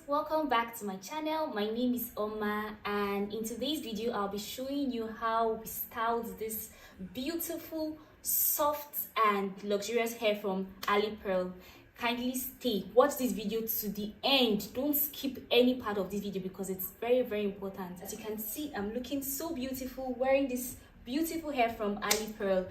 Welcome back to my channel. My name is Oma, and in today's video I'll be showing you how we styled this beautiful, soft and luxurious hair from Alipearl. Kindly stay, watch this video to the end. Don't skip any part of this video because it's very important. As you can see, I'm looking so beautiful wearing this beautiful hair from Alipearl.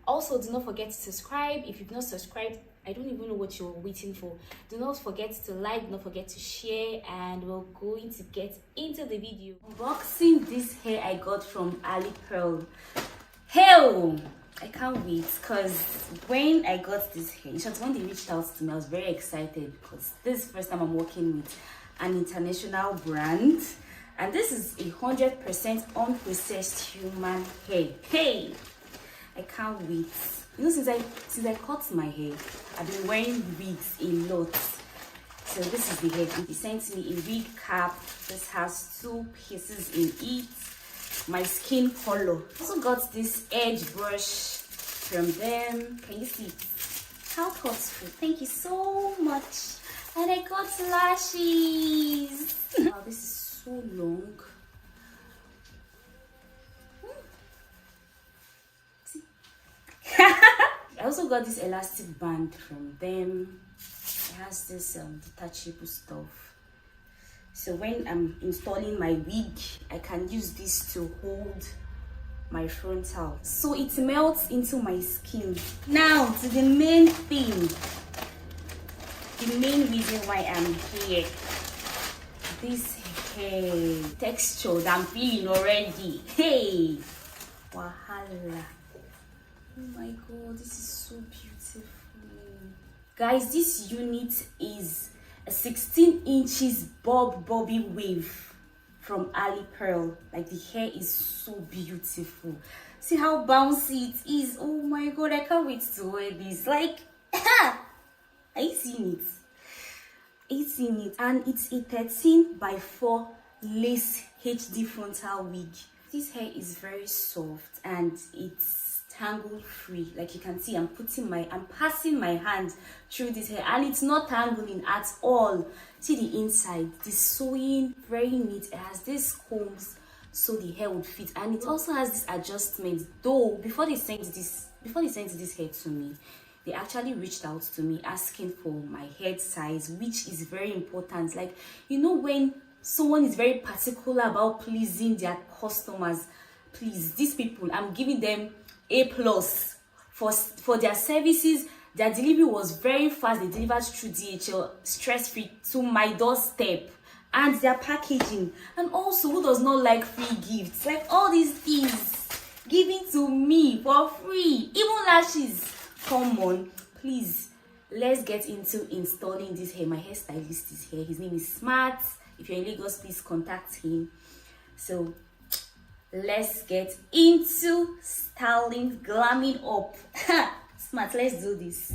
Also, do not forget to subscribe. If you've not subscribed, I don't even know what you're waiting for. Do not forget to like, do not forget to share, and we're going to get into the video. Unboxing this hair I got from Alipearl. Hell, I can't wait, because when I got this hair, in short, when they reached out to me, I was very excited because this is the first time I'm working with an international brand, and this is 100% unprocessed human hair. Hey, I can't wait. You know, since I cut my hair, I've been wearing wigs a lot. So this is the hair. They sent me a wig cap. This has 2 pieces in it. My skin color. Also got this edge brush from them. Can you see it? How thoughtful. Thank you so much. And I got lashes. Wow, this is so long. I also got this elastic band from them. It has this detachable stuff. So when I'm installing my wig, I can use this to hold my frontal. So it melts into my skin. Now to the main thing. The main reason why I'm here. This hair texture that I'm feeling already. Hey! Wahala. Oh my god, this is so beautiful. Guys, this unit is a 16 inches Boby wave from Alipearl. Like, the hair is so beautiful. See how bouncy it is. Oh my god, I can't wait to wear this. Like, are you seeing it? Are you seeing it? And it's a 13x4 lace HD frontal wig. This hair is very soft and it's tangle free. Like you can see, I'm passing my hand through this hair and it's not tangling at all. See the inside, the sewing, very neat. It has this combs so the hair would fit, and it also has this adjustment. Though before they sent this hair to me, they actually reached out to me asking for my head size, which is very important. Like, you know, when someone is very particular about pleasing their customers, please, these people, I'm giving them A+ for their services. Their delivery was very fast. They delivered through DHL, stress-free, to my doorstep. And their packaging, and also, who does not like free gifts? Like all these things given to me for free, even lashes. Come on, please, let's get into installing this hair. My hairstylist is here. His name is Smart. If you're in Lagos, please contact him. So let's get into styling, glamming up. Smart, let's do this.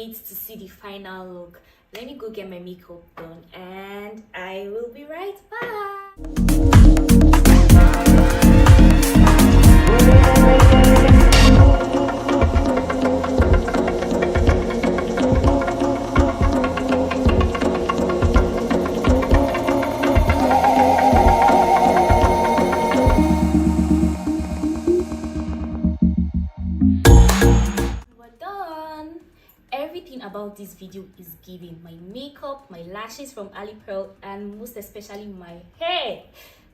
To see the final look. Let me go get my makeup done and I will be right back. Everything about this video is giving. My makeup, my lashes from Alipearl, and most especially my hair.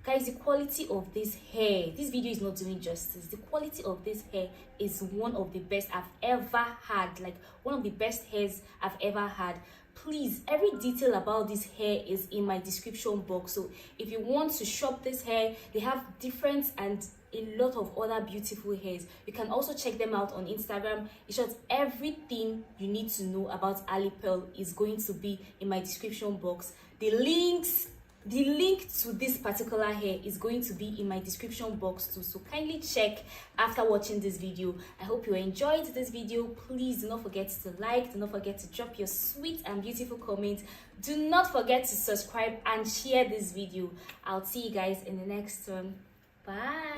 Guys, the quality of this hair, this video is not doing justice. The quality of this hair is one of the best I've ever had. Like one of the best hairs I've ever had. Please, every detail about this hair is in my description box. So if you want to shop this hair, they have different and a lot of other beautiful hairs. You can also check them out on Instagram. In short, everything you need to know about Alipearl is going to be in my description box. The link to this particular hair is going to be in my description box too, so kindly check after watching this video. I hope you enjoyed this video. Please do not forget to like, do not forget to drop your sweet and beautiful comments. Do not forget to subscribe and share this video. I'll see you guys in the next one. Bye.